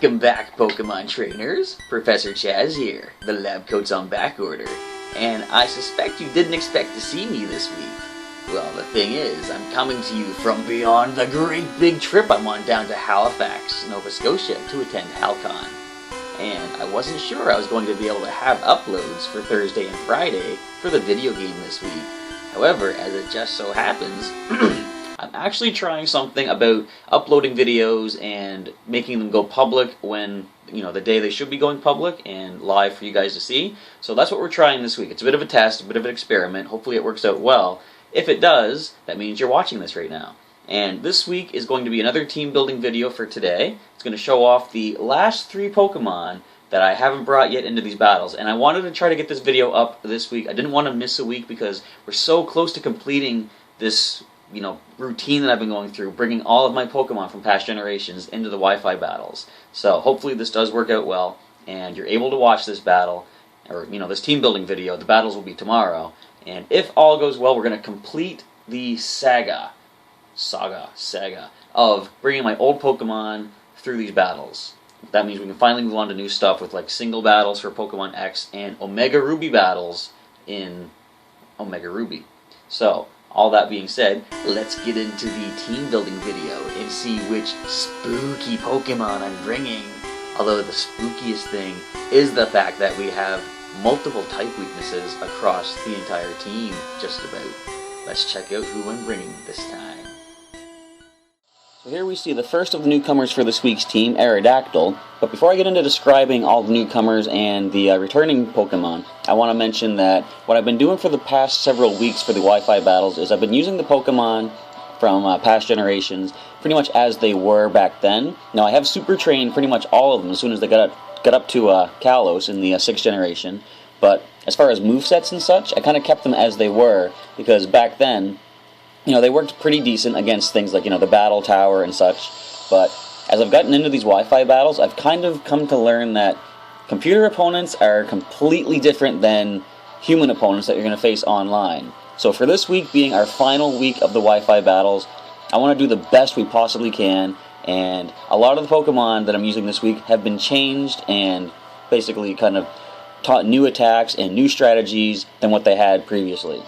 Welcome back, Pokemon trainers. Professor Chaz here. The lab coat's on back order, and I suspect you didn't expect to see me this week. Well, the thing is, I'm coming to you from beyond the great big trip I'm on down to Halifax, Nova Scotia to attend HalCon. And I wasn't sure I was going to be able to have uploads for Thursday and Friday for the video game this week. However, as it just so happens, I'm actually trying something about uploading videos and making them go public when, the day they should be going public and live for you guys to see. So that's what we're trying this week. It's a bit of a test, a bit of an experiment. Hopefully it works out well. If it does, that means you're watching this right now. And this week is going to be another team building video for today. It's going to show off the last 3 Pokemon that I haven't brought yet into these battles. And I wanted to try to get this video up this week. I didn't want to miss a week because we're so close to completing this routine that I've been going through, bringing all of my Pokemon from past generations into the Wi-Fi battles. So hopefully this does work out well, and you're able to watch this battle, or this team building video. The battles will be tomorrow, and if all goes well, we're going to complete the saga of bringing my old Pokemon through these battles. That means we can finally move on to new stuff with like single battles for Pokemon X and Omega Ruby battles in Omega Ruby. So, all that being said, let's get into the team building video and see which spooky Pokemon I'm bringing. Although the spookiest thing is the fact that we have multiple type weaknesses across the entire team, just about. Let's check out who I'm bringing this time. So here we see the first of the newcomers for this week's team, Aerodactyl. But before I get into describing all the newcomers and the returning Pokemon, I want to mention that what I've been doing for the past several weeks for the Wi-Fi battles is I've been using the Pokemon from past generations pretty much as they were back then. Now I have super trained pretty much all of them as soon as they got up to Kalos in the 6th generation. But as far as movesets and such, I kind of kept them as they were because back then, they worked pretty decent against things like, the Battle Tower and such, but as I've gotten into these Wi-Fi battles, I've kind of come to learn that computer opponents are completely different than human opponents that you're going to face online. So for this week being our final week of the Wi-Fi battles, I want to do the best we possibly can, and a lot of the Pokemon that I'm using this week have been changed and basically kind of taught new attacks and new strategies than what they had previously.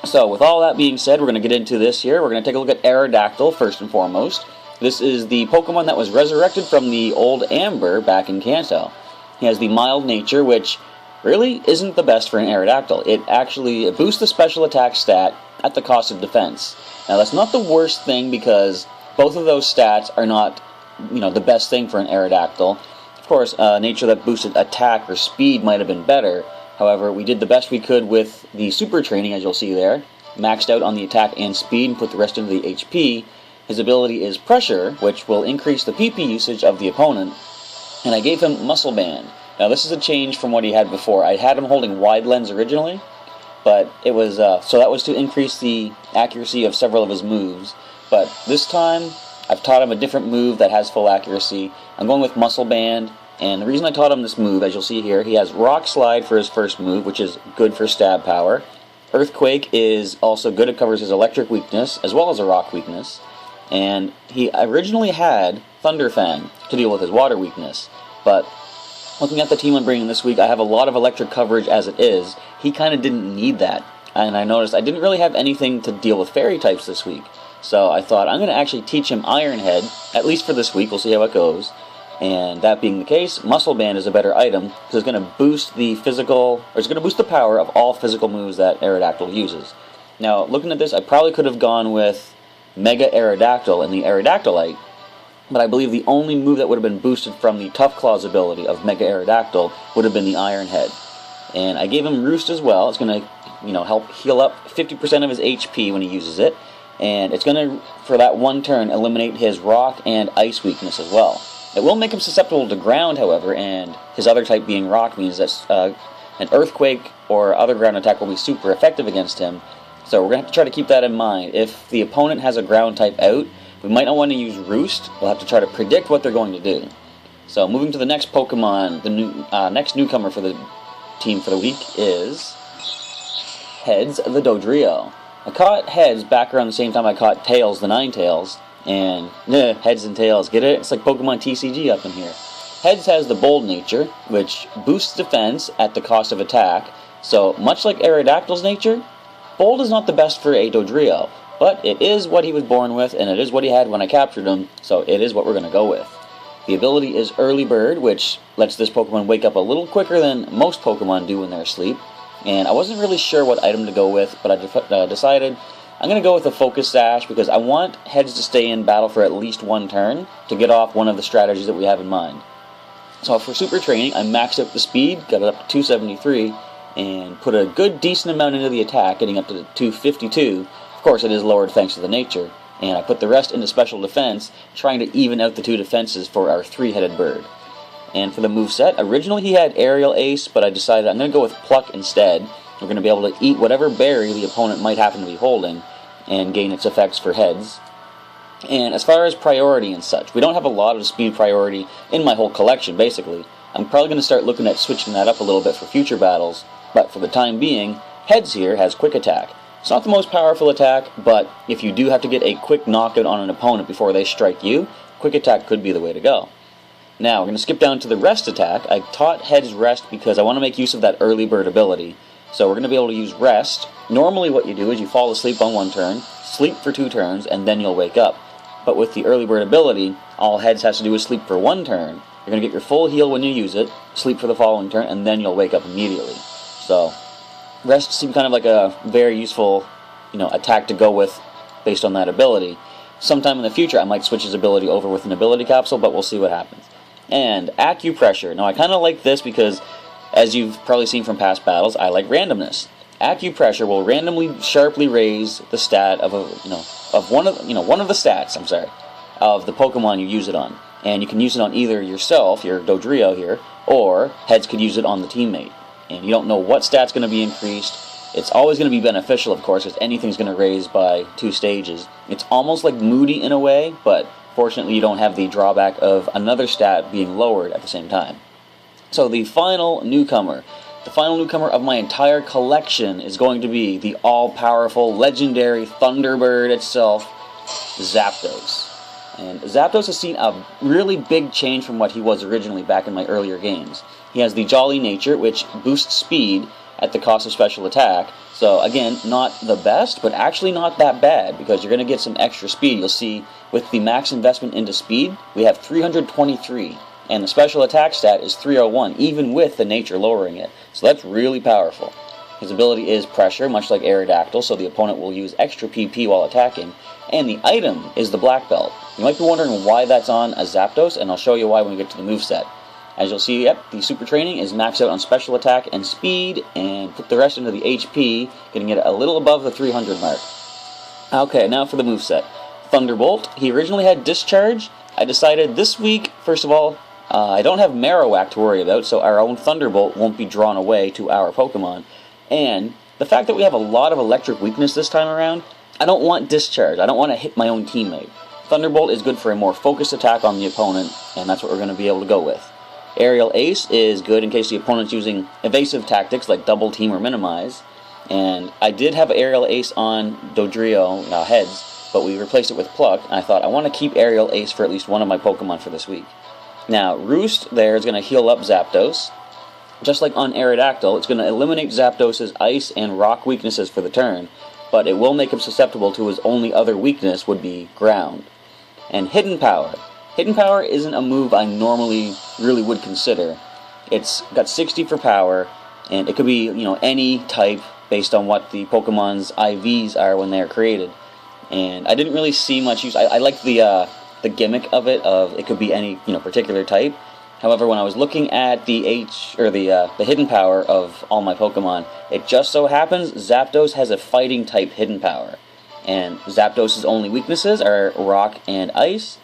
So, with all that being said, we're going to get into this here. We're going to take a look at Aerodactyl first and foremost. This is the Pokemon that was resurrected from the old Amber back in Kanto. He has the mild nature, which really isn't the best for an Aerodactyl. It boosts the special attack stat at the cost of defense. Now, that's not the worst thing because both of those stats are not, the best thing for an Aerodactyl. Of course, nature that boosted attack or speed might have been better. However, we did the best we could with the super training, as you'll see there. Maxed out on the attack and speed and put the rest into the HP. His ability is Pressure, which will increase the PP usage of the opponent. And I gave him Muscle Band. Now this is a change from what he had before. I had him holding Wide Lens originally, but it was so that was to increase the accuracy of several of his moves. But this time, I've taught him a different move that has full accuracy. I'm going with Muscle Band. And the reason I taught him this move, as you'll see here, he has Rock Slide for his first move, which is good for stab power. Earthquake is also good. It covers his electric weakness, as well as a rock weakness. And he originally had Thunder Fang to deal with his water weakness. But looking at the team I'm bringing this week, I have a lot of electric coverage as it is. He kind of didn't need that. And I noticed I didn't really have anything to deal with fairy types this week. So I thought I'm going to actually teach him Iron Head, at least for this week. We'll see how it goes. And that being the case, Muscle Band is a better item because it's going to boost the power of all physical moves that Aerodactyl uses. Now, looking at this, I probably could have gone with Mega Aerodactyl and the Aerodactylite, but I believe the only move that would have been boosted from the Tough Claws ability of Mega Aerodactyl would have been the Iron Head. And I gave him Roost as well. It's going to, help heal up 50% of his HP when he uses it, and it's going to, for that one turn, eliminate his Rock and Ice weakness as well. It will make him susceptible to ground, however, and his other type being rock means that an earthquake or other ground attack will be super effective against him. So we're going to have to try to keep that in mind. If the opponent has a ground type out, we might not want to use Roost. We'll have to try to predict what they're going to do. So moving to the next Pokemon, the next newcomer for the team for the week is Heads the Dodrio. I caught Heads back around the same time I caught Tails the Ninetales. And Heads and Tails, get it? It's like Pokemon TCG up in here. Heads has the Bold nature, which boosts defense at the cost of attack, so much like Aerodactyl's nature, Bold is not the best for a Dodrio, but it is what he was born with, and it is what he had when I captured him, so it is what we're going to go with. The ability is Early Bird, which lets this Pokemon wake up a little quicker than most Pokemon do when they're asleep, and I wasn't really sure what item to go with, but I decided I'm going to go with a Focus Sash because I want Heads to stay in battle for at least one turn to get off one of the strategies that we have in mind. So for Super Training, I maxed out the speed, got it up to 273, and put a good decent amount into the attack, getting up to 252. Of course, it is lowered thanks to the nature. And I put the rest into Special Defense, trying to even out the two defenses for our three-headed bird. And for the moveset, originally he had Aerial Ace, but I decided I'm going to go with Pluck instead. We're going to be able to eat whatever berry the opponent might happen to be holding, and gain its effects for Heads. And as far as priority and such, we don't have a lot of speed priority in my whole collection, basically. I'm probably going to start looking at switching that up a little bit for future battles, but for the time being, Heads here has Quick Attack. It's not the most powerful attack, but if you do have to get a quick knockout on an opponent before they strike you, Quick Attack could be the way to go. Now, we're going to skip down to the Rest attack. I taught Heads Rest because I want to make use of that Early Bird ability. So we're going to be able to use Rest. Normally what you do is you fall asleep on one turn, sleep for 2 turns, and then you'll wake up. But with the Early Bird ability, all Heads has to do is sleep for 1 turn. You're going to get your full heal when you use it, sleep for the following turn, and then you'll wake up immediately. So, Rest seems kind of like a very useful, attack to go with based on that ability. Sometime in the future, I might switch his ability over with an ability capsule, but we'll see what happens. And Acupressure. Now, I kind of like this because, as you've probably seen from past battles, I like randomness. Acupressure will randomly sharply raise the stat of one of the stats, of the Pokemon you use it on. And you can use it on either yourself, your Dodrio here, or Heads could use it on the teammate. And you don't know what stat's going to be increased. It's always going to be beneficial, of course, because anything's going to raise by 2 stages. It's almost like Moody in a way, but fortunately you don't have the drawback of another stat being lowered at the same time. So the final newcomer of my entire collection is going to be the all-powerful, legendary Thunderbird itself, Zapdos. And Zapdos has seen a really big change from what he was originally back in my earlier games. He has the Jolly nature, which boosts speed at the cost of special attack. So again, not the best, but actually not that bad, because you're going to get some extra speed. You'll see with the max investment into speed, we have 323. And the special attack stat is 301, even with the nature lowering it. So that's really powerful. His ability is Pressure, much like Aerodactyl, so the opponent will use extra PP while attacking. And the item is the Black Belt. You might be wondering why that's on a Zapdos, and I'll show you why when we get to the moveset. As you'll see, the Super Training is maxed out on Special Attack and Speed, and put the rest into the HP, getting it a little above the 300 mark. Okay, now for the moveset. Thunderbolt, he originally had Discharge. I decided this week, first of all, I don't have Marowak to worry about, so our own Thunderbolt won't be drawn away to our Pokemon. And the fact that we have a lot of electric weakness this time around, I don't want Discharge. I don't want to hit my own teammate. Thunderbolt is good for a more focused attack on the opponent, and that's what we're going to be able to go with. Aerial Ace is good in case the opponent's using evasive tactics like Double Team or Minimize. And I did have Aerial Ace on Dodrio Heads, but we replaced it with Pluck, and I thought I want to keep Aerial Ace for at least one of my Pokemon for this week. Now, Roost there is going to heal up Zapdos. Just like on Aerodactyl, it's going to eliminate Zapdos' ice and rock weaknesses for the turn, but it will make him susceptible to his only other weakness would be ground. And Hidden Power. Hidden Power isn't a move I normally really would consider. It's got 60 for power, and it could be, any type based on what the Pokemon's IVs are when they're created. And I didn't really see much use. I like the gimmick of it could be any particular type. However, when I was looking at the hidden power of all my Pokemon, it just so happens Zapdos has a fighting type hidden power, and Zapdos' only weaknesses are rock and ice,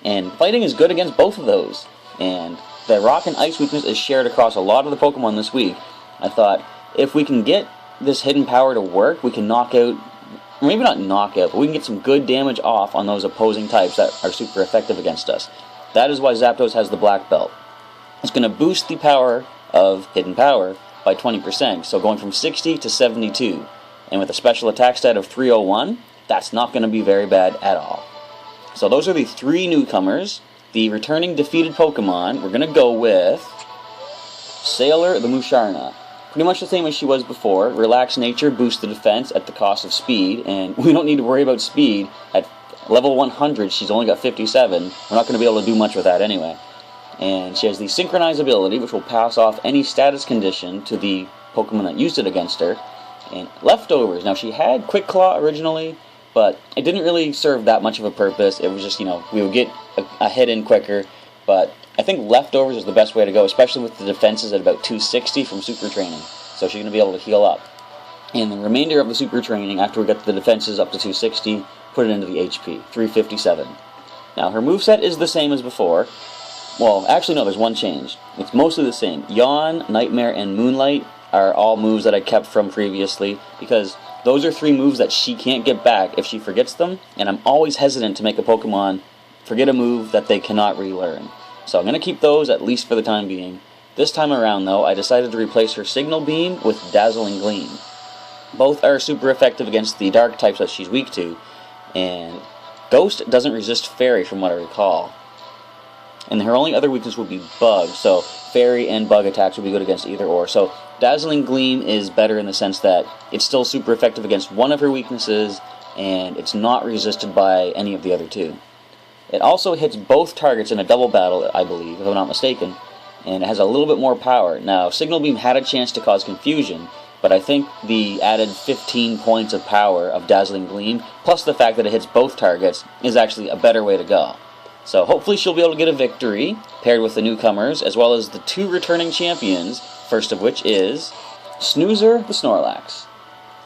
and fighting is good against both of those. And the rock and ice weakness is shared across a lot of the Pokemon this week. I thought if we can get this hidden power to work, we can knock out. Maybe not knock out, but we can get some good damage off on those opposing types that are super effective against us. That is why Zapdos has the Black Belt. It's going to boost the power of Hidden Power by 20%, so going from 60 to 72. And with a special attack stat of 301, that's not going to be very bad at all. So those are the 3 newcomers. the returning defeated Pokemon, we're going to go with Sailor the Musharna. Pretty much the same as she was before. Relaxed nature boosts the defense at the cost of speed, and we don't need to worry about speed. At level 100, she's only got 57. We're not going to be able to do much with that anyway. And she has the Synchronize ability, which will pass off any status condition to the Pokemon that used it against her. And leftovers. Now, she had Quick Claw originally, but it didn't really serve that much of a purpose. It was just, we would get a hit in quicker, but I think leftovers is the best way to go, especially with the defenses at about 260 from Super Training. So she's going to be able to heal up. And the remainder of the Super Training, after we get the defenses up to 260, put it into the HP, 357. Now, her moveset is the same as before. Well, actually, no, there's one change. It's mostly the same. Yawn, Nightmare, and Moonlight are all moves that I kept from previously, because those are 3 moves that she can't get back if she forgets them, and I'm always hesitant to make a Pokemon forget a move that they cannot relearn. So I'm going to keep those at least for the time being. This time around, though, I decided to replace her Signal Beam with Dazzling Gleam. Both are super effective against the dark types that she's weak to, and Ghost doesn't resist Fairy from what I recall. And her only other weakness would be Bug, so Fairy and Bug attacks would be good against either or. So Dazzling Gleam is better in the sense that it's still super effective against one of her weaknesses, and it's not resisted by any of the other 2. It also hits both targets in a double battle, I believe, if I'm not mistaken, and it has a little bit more power. Now, Signal Beam had a chance to cause confusion, but I think the added 15 points of power of Dazzling Gleam, plus the fact that it hits both targets, is actually a better way to go. So hopefully she'll be able to get a victory, paired with the newcomers, as well as the 2 returning champions, first of which is Snoozer the Snorlax.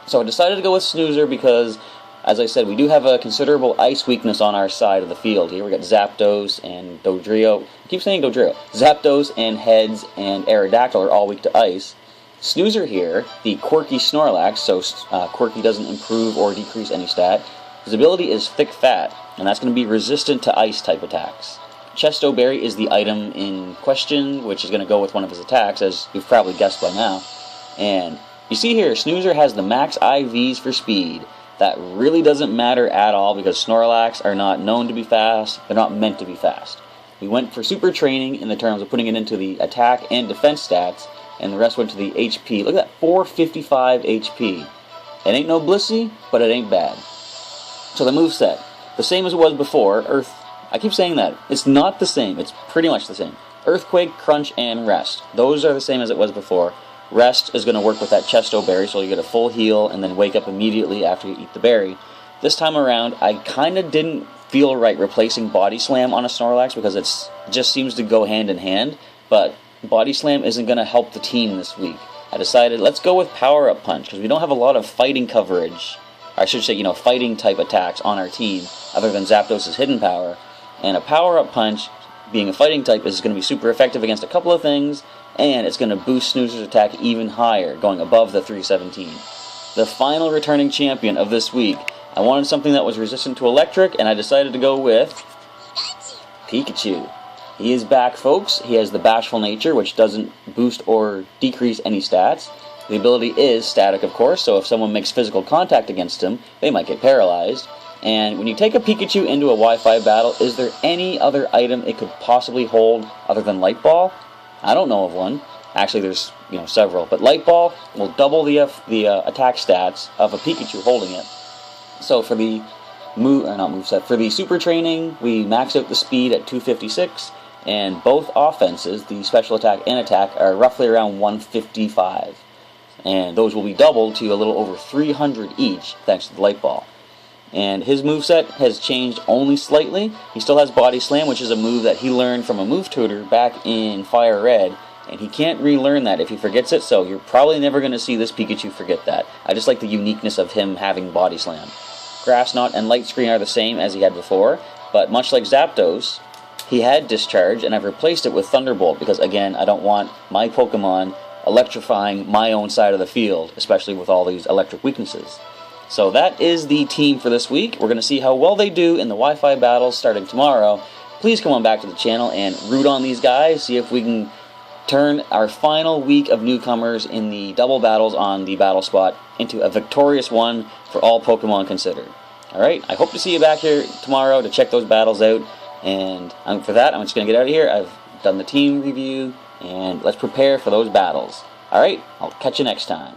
So I decided to go with Snoozer because, as I said, we do have a considerable ice weakness on our side of the field here. We got Zapdos and Dodrio. I keep saying Dodrio. Zapdos and Heads and Aerodactyl are all weak to ice. Snoozer here, the quirky Snorlax, so quirky doesn't improve or decrease any stat. His ability is Thick Fat, and that's going to be resistant to ice type attacks. Chesto Berry is the item in question, which is going to go with one of his attacks, as you've probably guessed by now. And you see here, Snoozer has the max IVs for speed. That really doesn't matter at all because Snorlax are not known to be fast. They're not meant to be fast. We went for Super Training in the terms of putting it into the attack and defense stats, and the rest went to the HP. Look at that, 455 HP. It ain't no blissy, but it ain't bad. So the moveset, the same as it was before. Earth, I keep saying that. It's not the same. It's pretty much the same. Earthquake, Crunch, and Rest. Those are the same as it was before. Rest is going to work with that Chesto Berry, so you get a full heal and then wake up immediately after you eat the berry. This time around, I kind of didn't feel right replacing Body Slam on a Snorlax because it just seems to go hand in hand, but Body Slam isn't going to help the team this week. I decided, let's go with Power Up Punch, because we don't have a lot of fighting coverage. I should say, fighting type attacks on our team, other than Zapdos' hidden power. And a Power Up Punch, being a fighting type, is going to be super effective against a couple of things, and it's going to boost Snoozer's attack even higher, going above the 317. The final returning champion of this week. I wanted something that was resistant to electric, and I decided to go with Pikachu. He is back, folks. He has the Bashful nature, which doesn't boost or decrease any stats. The ability is static, of course, so if someone makes physical contact against him, they might get paralyzed. And when you take a Pikachu into a Wi-Fi battle, is there any other item it could possibly hold other than Light Ball? I don't know of one. Actually, there's several, but Light Ball will double the attack stats of a Pikachu holding it. So for the for the Super Training, we max out the speed at 256, and both offenses, the special attack and attack, are roughly around 155. And those will be doubled to a little over 300 each, thanks to the Light Ball. And his moveset has changed only slightly. He still has Body Slam, which is a move that he learned from a move tutor back in Fire Red, and he can't relearn that if he forgets it, so you're probably never going to see this Pikachu forget that. I just like the uniqueness of him having Body Slam. Grass Knot and Light Screen are the same as he had before, but much like Zapdos, he had Discharge, and I've replaced it with Thunderbolt because, again, I don't want my Pokemon electrifying my own side of the field, especially with all these electric weaknesses. So that is the team for this week. We're going to see how well they do in the Wi-Fi battles starting tomorrow. Please come on back to the channel and root on these guys, see if we can turn our final week of newcomers in the double battles on the battle spot into a victorious one for all Pokemon considered. Alright, I hope to see you back here tomorrow to check those battles out. And for that, I'm just going to get out of here. I've done the team review, and let's prepare for those battles. Alright, I'll catch you next time.